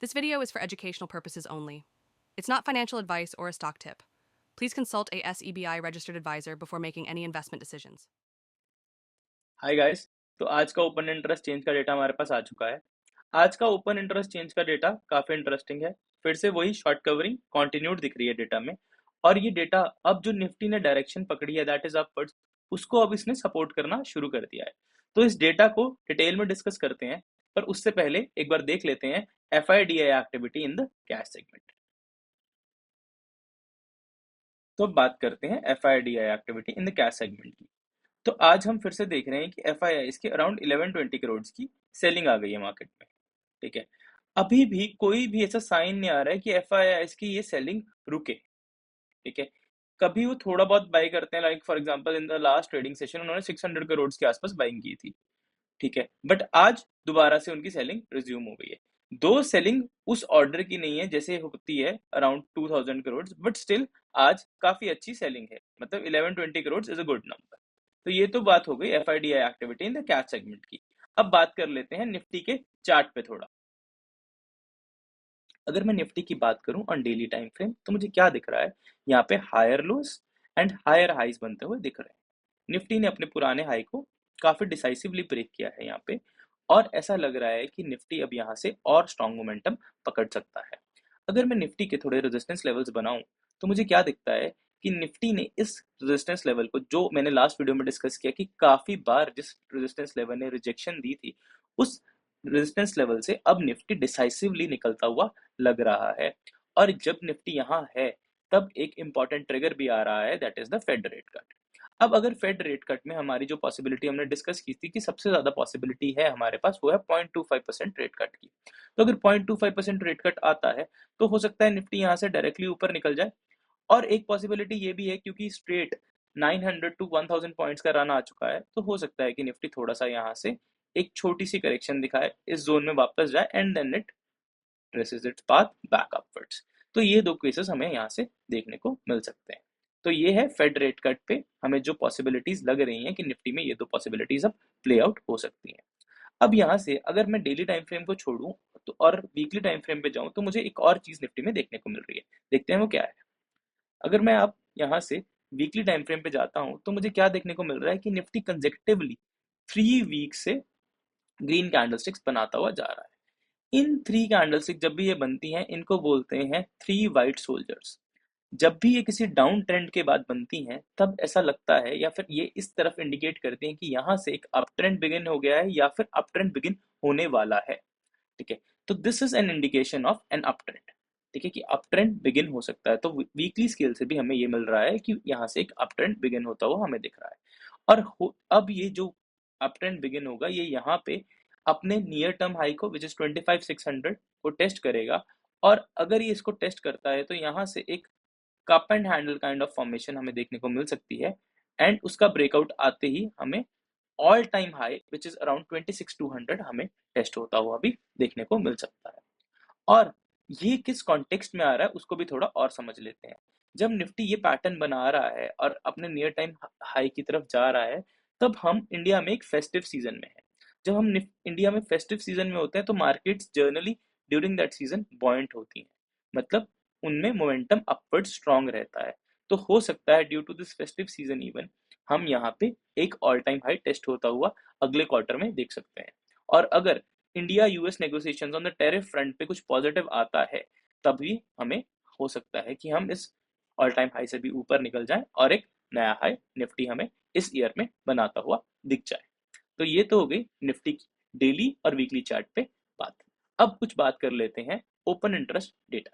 This video is for educational purposes only. It's not financial advice or a stock tip. Please consult a SEBI registered advisor before making any investment decisions. Hi guys. तो आज का open interest change का data हमारे पास आ चुका है। आज का open interest change का डेटा काफी इंटरेस्टिंग है। फिर से वही शॉर्ट कवरिंग कंटिन्यूड दिख रही है डेटा में। और ये डेटा अब जो निफ्टी ने डायरेक्शन पकड़ी है दैट इज अपवर्ड्स, उसको अब इसने सपोर्ट करना शुरू कर दिया है। तो इस डेटा को डिटेल में डिस्कस करते हैं, पर उससे पहले एक बार देख लेते हैं FII DII activity in the cash segment. तो अब बात करते हैं FII DII activity in the cash segment की। तो आज हम फिर से देख रहे हैं कि एफ आई आई इसके अराउंड 1120 करोड़ की सेलिंग आ गई है मार्केट में। ठीक है, अभी भी कोई भी ऐसा साइन नहीं आ रहा है कि एफ आई आई की ये सेलिंग रुके। ठीक है, कभी वो थोड़ा बहुत बाई करते हैं, like for example in the last trading session उन्होंने 600 करोड़ के आसपास बाइंग की थी। ठीक है, बट आज दोबारा से उनकी सेलिंग रिज्यूम हो गई है। दो सेलिंग उस ऑर्डर की नहीं है जैसे होती है अराउंड 2000 करोड़, बट स्टिल आज काफी अच्छी सेलिंग है, मतलब 1120 crore is a good number. तो ये तो बात हो गई FII DII activity in the cash segment की। अब बात कर लेते हैं निफ्टी के चार्ट पे थोड़ा। अगर मैं निफ्टी की बात करूं ऑन डेली टाइम फ्रेम तो मुझे क्या दिख रहा है, यहाँ पे higher lows and higher highs बनते हुए दिख रहे हैं। निफ्टी ने अपने पुराने हाई को काफी डिसाइसिवली ब्रेक किया है यहाँ पे, और ऐसा लग रहा है कि निफ्टी अब यहाँ से और स्ट्रॉन्ग मोमेंटम पकड़ सकता है। अगर मैं निफ्टी के थोड़े रेजिस्टेंस लेवल्स बनाऊं तो मुझे क्या दिखता है कि निफ्टी ने इस रेजिस्टेंस लेवल को, जो मैंने लास्ट वीडियो में डिस्कस किया कि काफी बार जिस रेजिस्टेंस लेवल ने रिजेक्शन दी थी, उस रेजिस्टेंस लेवल से अब निफ्टी डिसाइसिवली निकलता हुआ लग रहा है। और जब निफ्टी यहाँ है तब एक इंपॉर्टेंट ट्रिगर भी आ रहा है, that is the fed rate cut. अब अगर फेड रेट कट में हमारी जो पॉसिबिलिटी हमने डिस्कस की थी कि सबसे ज्यादा पॉसिबिलिटी है हमारे पास, वो है 0.25% रेट कट की। तो अगर 0.25% रेट कट आता है तो हो सकता है निफ्टी यहाँ से डायरेक्टली ऊपर निकल जाए। और एक पॉसिबिलिटी ये भी है क्योंकि स्ट्रेट 900 टू 1000 पॉइंट्स का रन आ चुका है, तो हो सकता है कि निफ्टी थोड़ा सा यहाँ से एक छोटी सी करेक्शन दिखाए, इस जोन में वापस जाए and then it traces its path back upwards. तो ये दो केसेस हमें यहाँ से देखने को मिल सकते हैं। तो ये है फेड रेट कट पे हमें जो पॉसिबिलिटीज लग रही हैं कि निफ्टी में ये दो पॉसिबिलिटीज अब प्ले आउट हो सकती हैं। अब यहाँ से अगर मैं डेली टाइम फ्रेम को छोड़ूं तो और वीकली टाइम फ्रेम पे जाऊं तो मुझे एक और चीज निफ्टी में देखने को मिल रही है। देखते हैं वो क्या है। अगर मैं आप यहाँ से वीकली टाइम फ्रेम पे जाता हूँ तो मुझे क्या देखने को मिल रहा है कि निफ्टी कंजेक्टिवली 3 वीक से ग्रीन कैंडलस्टिक्स बनाता हुआ जा रहा है। इन 3 कैंडलस्टिक जब भी ये बनती हैं इनको बोलते हैं 3 वाइट सोल्जर्स। जब भी ये किसी डाउन ट्रेंड के बाद बनती हैं तब ऐसा लगता है या फिर ये इस तरफ इंडिकेट करती हैं कि यहाँ से एक अप ट्रेंड बिगिन हो गया है या फिर अप ट्रेंड बिगिन होने वाला है। ठीक है, तो this is an indication of an up trend. ठीक है, कि अप ट्रेंड बिगिन हो सकता है। तो वीकली स्केल से भी हमें ये मिल रहा है कि यहाँ से एक अप ट्रेंड बिगिन होता हुआ हमें दिख रहा है। और अब ये जो अप ट्रेंड बिगिन होगा ये यहाँ पे अपने नियर टर्म हाई को विच इज 25,600 को टेस्ट करेगा। और अगर ये इसको टेस्ट करता है तो यहाँ से एक cup and handle kind of formation हमें देखने को मिल सकती है। एंड उसका ब्रेकआउट आते ही हमें all time high which is around 26,200 हमें टेस्ट होता हुआ भी देखने को मिल सकता है। और ये किस कॉन्टेक्स्ट में आ रहा है उसको भी थोड़ा और समझ लेते हैं। जब निफ्टी ये पैटर्न बना रहा है और अपने नियर टाइम हाई की तरफ जा रहा है, तब हम इंडिया में एक फेस्टिव सीजन में है। जब हम इंडिया में फेस्टिव सीजन में होते हैं तो markets generally during that season बॉइंट होती हैं, मतलब उनमें मोमेंटम अपवर्ड स्ट्रांग रहता है। तो हो सकता है due to this festive season even हम यहाँ पे एक ऑल टाइम हाई टेस्ट होता हुआ अगले क्वार्टर में देख सकते हैं। और अगर India US negotiations on the tariff front पे कुछ पॉजिटिव आता है, तभी हमें हो सकता है कि हम इस ऑल टाइम हाई से भी ऊपर निकल जाएं और एक नया हाई निफ्टी हमें इस ईयर में बनाता हुआ दिख जाए। तो ये तो हो गई निफ्टी की डेली और वीकली चार्ट पे बात। अब कुछ बात कर लेते हैं ओपन इंटरेस्ट डेटा।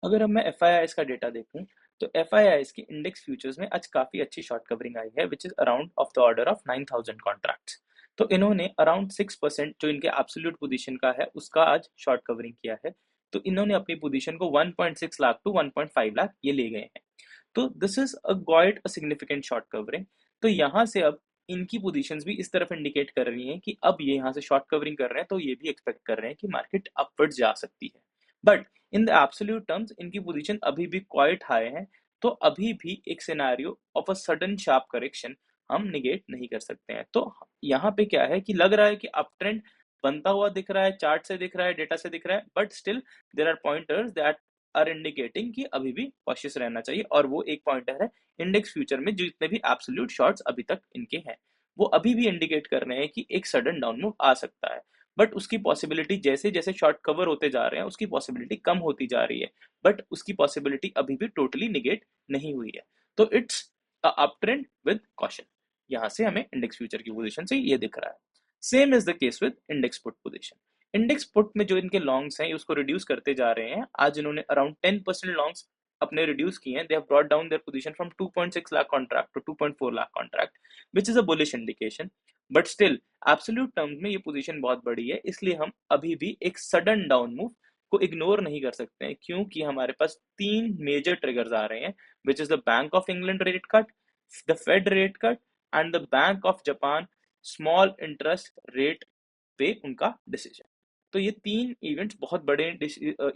अगर अब मैं एफ का डेटा देखूं तो एफ की इंडेक्स फ्यूचर्स में आज काफी अच्छी शॉर्ट कवरिंग आई है which is around of the order of 9,000 contracts. तो इन्होंने अराउंड 6% जो इनके एब्सोल्यूट पोजीशन का है उसका आज शॉर्ट कवरिंग किया है। तो इन्होंने अपनी पोजीशन को 1.6 लाख टू 1.5 लाख ये ले गए हैं। तो this is a quite a significant short covering. तो यहाँ से अब इनकी पोजीशंस भी इस तरफ इंडिकेट कर रही हैं कि अब ये यहाँ से शॉर्ट कवरिंग कर रहे हैं, तो ये भी एक्सपेक्ट कर रहे हैं कि मार्केट अपवर्ड्स जा सकती है। But in the absolute terms इनकी पोजीशन अभी भी क्वाइट हाई है। तो अभी भी एक scenario of a sudden sharp correction हम निगेट नहीं कर सकते हैं। तो यहाँ पे क्या है कि लग रहा है कि अप ट्रेंड बनता हुआ दिख रहा है, चार्ट से दिख रहा है, डेटा से दिख रहा है, but still there are pointers that are indicating कि अभी भी कॉशियस रहना चाहिए। और वो एक पॉइंटर है इंडेक्स फ्यूचर में, जितने भी एब्सोल्यूट शॉर्ट्स अभी तक इनके हैं वो अभी भी इंडिकेट कर रहे हैं कि एक सडन डाउन मूव आ सकता है। बट उसकी पॉसिबिलिटी जैसे जैसे शॉर्ट कवर होते जा रहे हैं उसकी पॉसिबिलिटी कम होती जा रही है, बट उसकी पॉसिबिलिटी अभी भी टोटली निगेट नहीं हुई है। तो it's up trend with caution. यहाँ से हमें इंडेक्स फ्यूचर की पोजीशन से ये दिख रहा है। Same is the case with index put position. Index put में जो इनके लॉन्ग्स हैं उसको रिड्यूस करते जा रहे हैं। आज इन्होंने अराउंड 10% लॉन्ग्स अपने रिड्यूस किए हैं। They have brought down their position from 2.6 lakh contract to 2.4 lakh contract, which is a bullish indication. But still absolute terms में ये पोजीशन बहुत बड़ी है, इसलिए हम अभी भी एक सडन डाउन मूव को इग्नोर नहीं कर सकते हैं, क्योंकि हमारे पास तीन मेजर ट्रिगर्स आ रहे हैं, which is the Bank of England rate cut, the Fed rate cut and the Bank of Japan small interest rate पे उनका डिसीजन। तो ये तीन इवेंट्स बहुत बड़े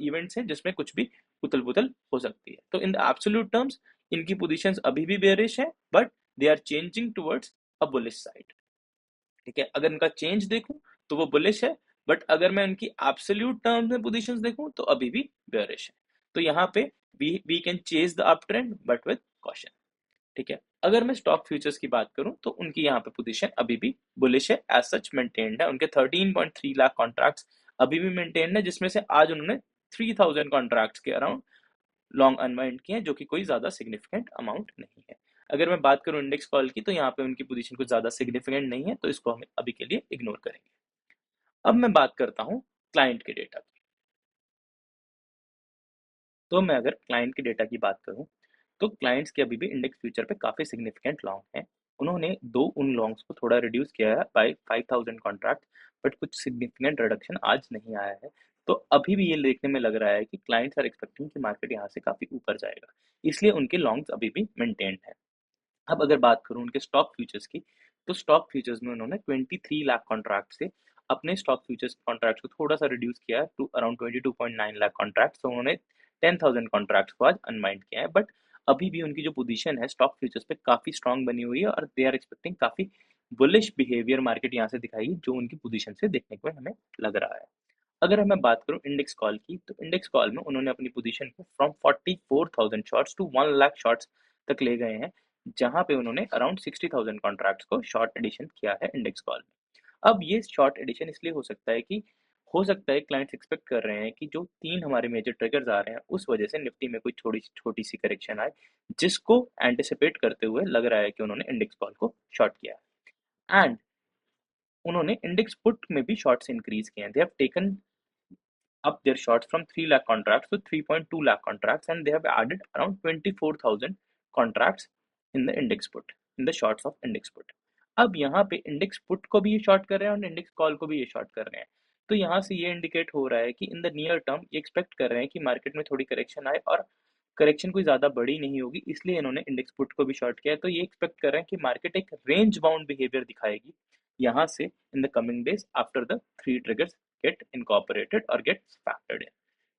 इवेंट्स हैं जिसमें कुछ भी उथल पुथल हो सकती है। तो इन द एब्सोल्यूट टर्म्स इनकी पोजीशंस अभी भी बेरिश है, but they are changing towards a bullish side. ठीक है, अगर इनका चेंज देखूं तो वो बुलिश है, बट अगर मैं उनकी एब्सोल्यूट टर्म्स में पोजीशंस देखूं तो अभी भी बेरिश है। तो यहाँ पे we can chase the up trend but with caution. ठीक है, अगर मैं स्टॉक फ्यूचर्स की बात करूं तो उनकी यहाँ पे पोजीशन अभी भी बुलिश है, एज सच मेंटेन्ड है। उनके 13.3 लाख कॉन्ट्रैक्ट्स अभी भी मेंटेन्ड है, जिसमें से आज उन्होंने 3000 कॉन्ट्रैक्ट्स के अराउंड लॉन्ग अनवाइंड किए हैं, जो कि कोई ज्यादा सिग्निफिकेंट अमाउंट नहीं है। अगर मैं बात करूं इंडेक्स कॉल की तो यहाँ पे उनकी पोजीशन कुछ ज्यादा सिग्निफिकेंट नहीं है, तो इसको हम अभी के लिए इग्नोर करेंगे। अब मैं बात करता हूँ क्लाइंट के डेटा की। तो मैं अगर क्लाइंट के डेटा की बात करूं तो क्लाइंट्स के अभी भी इंडेक्स फ्यूचर पे काफी सिग्निफिकेंट लॉन्ग हैं। उन्होंने दो उन लॉन्ग्स को थोड़ा रिड्यूस किया है बाय 5000 कॉन्ट्रैक्ट, बट कुछ सिग्निफिकेंट रिडक्शन आज नहीं आया है। तो अभी भी ये देखने में लग रहा है कि क्लाइंट्स आर एक्सपेक्टिंग कि मार्केट यहाँ से काफी ऊपर जाएगा, इसलिए उनके लॉन्ग्स अभी भी मेंटेन्ड है। अब अगर बात करूं उनके स्टॉक फ्यूचर्स की, तो स्टॉक फ्यूचर्स में उन्होंने 23 लाख कॉन्ट्रैक्ट से अपने स्टॉक फ्यूचर्स कॉन्ट्रैक्ट को थोड़ा सा रिड्यूस किया है टू अराउंड 22.9 लाख कॉन्ट्रैक्ट। तो उन्होंने 10,000 कॉन्ट्रैक्ट्स को आज अनवाइंड किया है, बट अभी भी उनकी जो पोजीशन है स्टॉक फ्यूचर्स पे काफी स्ट्रांग बनी हुई है, और दे आर एक्सपेक्टिंग काफी बुलिश बिहेवियर मार्केट यहाँ से दिखाएगी, जो उनकी पोजीशन से देखने को हमें लग रहा है। अगर मैं बात करूं इंडेक्स कॉल की, तो इंडेक्स कॉल में उन्होंने अपनी पोजीशन को from 44,000 shorts to 1 lakh shorts तक ले गए हैं, जहां पे उन्होंने अराउंड 60,000 कॉन्ट्रैक्ट्स को शॉर्ट एडिशन किया है इंडेक्स कॉल में। अब ये शॉर्ट एडिशन इसलिए हो सकता है कि हो सकता है क्लाइंट्स एक्सपेक्ट कर रहे हैं कि जो तीन हमारे मेजर ट्रिगर्स आ रहे हैं उस वजह से निफ्टी में कोई छोटी छोटी सी करेक्शन आए, जिसको एंटिसिपेट करते हुए लग रहा है कि उन्होंने इंडेक्स कॉल को शॉर्ट किया है। एंड उन्होंने इंडेक्स पुट में भी शॉर्ट्स इंक्रीज किए हैं। They have taken up their shorts from 3 lakh contracts to 3.2 lakh contracts, and they have added around 24,000 contracts in the index put, in the shorts of index put। अब यहाँ पे index put को भी ये short कर रहे हैं और इंडेक्स कॉल को भी ये शॉर्ट कर रहे हैं। तो यहाँ से ये इंडिकेट हो रहा है कि इन द नियर टर्म ये एक्सपेक्ट कर रहे हैं कि मार्केट में थोड़ी करेक्शन आए, और करेक्शन कोई ज़्यादा बड़ी नहीं होगी, इसलिए इन्होंने इंडेक्स पुट को भी शॉर्ट किया है। तो ये एक्सपेक्ट कर रहे हैं कि मार्केट एक रेंज बाउंड बिहेवियर दिखाएगी यहाँ से in the coming days after the three triggers get incorporated और गेट फैक्टर्ड इन।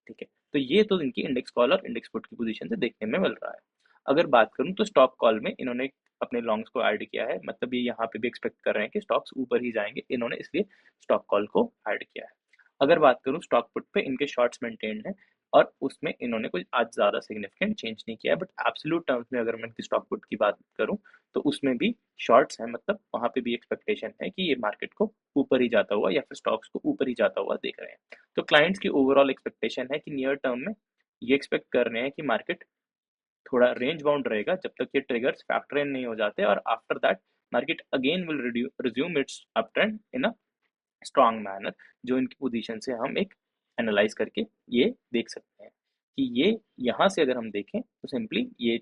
ठीक है, तो ये तो इनकी इंडेक्स कॉल और इंडेक्स पुट की पोजीशन से देखने में मिल रहा है। अगर बात करूं तो स्टॉक कॉल में इन्होंने अपने लॉन्ग्स को ऐड किया है, मतलब ये यहाँ पे भी एक्सपेक्ट कर रहे हैं कि स्टॉक्स ऊपर ही जाएंगे, इन्होंने इसलिए स्टॉक कॉल को ऐड किया है। अगर बात करूं स्टॉक पुट पे, इनके शॉर्ट्स मेंटेन्ड है और उसमें इन्होंने कुछ आज ज़्यादा सिग्निफिकेंट चेंज नहीं किया है, बट एब्सोल्यूट टर्म्स में अगर मैं इनकी स्टॉक पुट की बात करूं तो उसमें भी शॉर्ट्स हैं, मतलब वहां पे भी एक्सपेक्टेशन है कि ये मार्केट को ऊपर ही जाता हुआ या फिर स्टॉक्स को ऊपर ही जाता हुआ देख रहे हैं। तो क्लाइंट्स की ओवरऑल एक्सपेक्टेशन है कि नियर टर्म में ये एक्सपेक्ट कर रहे हैं कि मार्केट थोड़ा रेंज बाउंड रहेगा जब तक ये ट्रिगर्स फैक्टर इन नहीं हो जाते, और after that market again will resume it's up trend in a strong manner, जो इनकी पोजीशन से हम एक एनालाइज करके ये देख सकते हैं कि ये यहाँ से अगर हम देखें तो सिंपली ये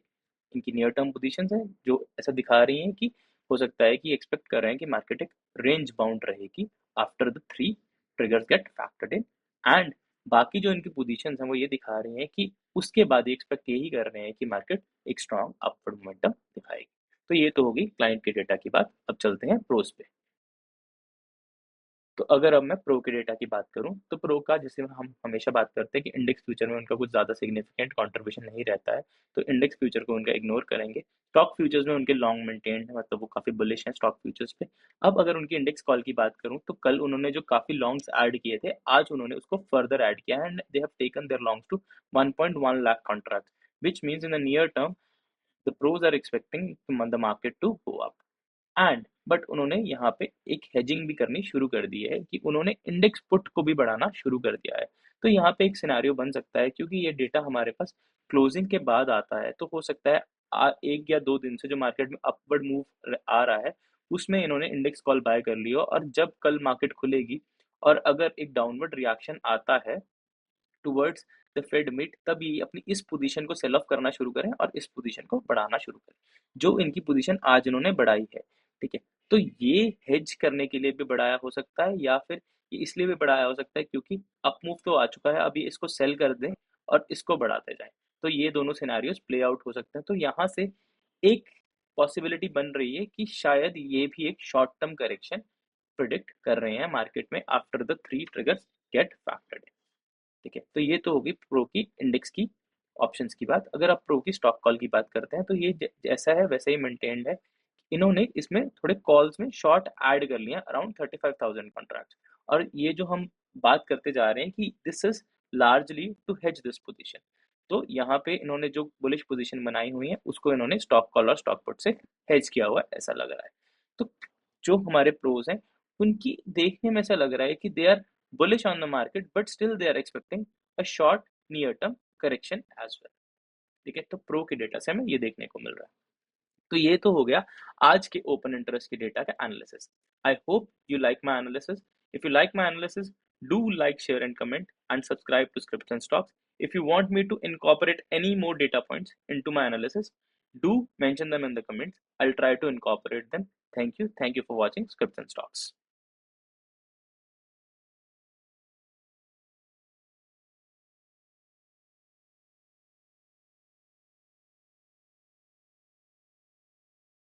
इनकी नियर टर्म पोजीशंस है जो ऐसा दिखा रही हैं कि हो सकता है कि एक्सपेक्ट कर रहे हैं कि मार्केट एक रेंज बाउंड रहेगी after the three triggers get factored in. And बाकी जो इनकी पोजीशंस हैं वो ये दिखा रही हैं कि उसके बाद ये एक्सपेक्ट यही कर रहे हैं कि मार्केट एक स्ट्रॉन्ग अपवर्ड मोमेंटम दिखाएगी। तो ये तो होगी क्लाइंट के डेटा की बात। अब चलते हैं प्रोस पे। तो अगर अब मैं प्रो के डेटा की बात करूं तो प्रो का जैसे हम हमेशा बात करते हैं कि इंडेक्स फ्यूचर में उनका कुछ ज़्यादा सिग्निफिकेंट कंट्रीब्यूशन नहीं रहता है, तो इंडेक्स फ्यूचर को उनका इग्नोर करेंगे। स्टॉक फ्यूचर्स में उनके लॉन्ग मेंटेन्ड है, मतलब वो काफ़ी बुलिश हैं स्टॉक फ्यूचर्स पे। अब अगर उनकी इंडेक्स कॉल की बात करूं तो कल उन्होंने जो काफ़ी लॉन्ग्स ऐड किए थे, आज उन्होंने उसको फर्दर ऐड किया है and they have taken their longs to 1.1 lakh contract, which means in the near term the pros are expecting the market to go up. And but उन्होंने यहाँ पे एक हेजिंग भी करनी शुरू कर दी है कि उन्होंने इंडेक्स पुट को भी बढ़ाना शुरू कर दिया है। तो यहाँ पे एक सिनेरियो बन सकता है, क्योंकि ये डेटा हमारे पास क्लोजिंग के बाद आता है, तो हो सकता है एक या दो दिन से जो मार्केट में अपवर्ड मूव आ रहा है उसमें इन्होंने इंडेक्स कॉल बाय कर लिया, और जब कल मार्केट खुलेगी और अगर एक डाउनवर्ड रिएक्शन आता है टुवर्ड्स द फेड मीट, तब ये अपनी इस पोजीशन को सेल ऑफ करना शुरू करें और इस पोजीशन को बढ़ाना शुरू करें, जो इनकी पोजीशन आज इन्होंने बढ़ाई है। ठीक है, तो ये हेज करने के लिए भी बढ़ाया हो सकता है, या फिर ये इसलिए भी बढ़ाया हो सकता है क्योंकि अप मूव तो आ चुका है, अभी इसको सेल कर दें और इसको बढ़ाते जाएं। तो ये दोनों सिनेरियोज प्ले आउट हो सकते हैं। तो यहाँ से एक पॉसिबिलिटी बन रही है कि शायद ये भी एक शॉर्ट टर्म करेक्शन प्रिडिक्ट कर रहे हैं मार्केट में after the three triggers get factored. ठीक है, तो ये तो होगी प्रो की इंडेक्स की ऑप्शंस की बात। अगर आप प्रो की स्टॉक कॉल की बात करते हैं तो ये जैसा है वैसे ही मेंटेन्ड है। इन्होंने इसमें थोड़े कॉल्स में शॉर्ट ऐड कर लिया अराउंड 35,000 कॉन्ट्रैक्ट, और ये जो हम बात करते जा रहे हैं कि this is largely to hedge this position. तो यहाँ पे इन्होंने जो बुलिश पोजीशन बनाई हुई है उसको इन्होंने स्टॉक कॉल और स्टॉक पुट से हेज किया हुआ ऐसा लग रहा है। तो जो हमारे प्रोज हैं उनकी देखने में ऐसा लग रहा है कि they are bullish on the market but still they are expecting a short near term correction as well। ठीक है, तो प्रो के डेटा से हमें ये देखने को मिल रहा है। तो ये तो हो गया आज के ओपन इंटरेस्ट के डेटा का analysis. I hope you like my analysis. If you like my analysis, do like, share and comment and subscribe to Scripts and Stocks. If you want me to incorporate any more data points into my analysis, do mention them in the comments. I'll try to incorporate them. Thank you for watching Scripts and Stocks.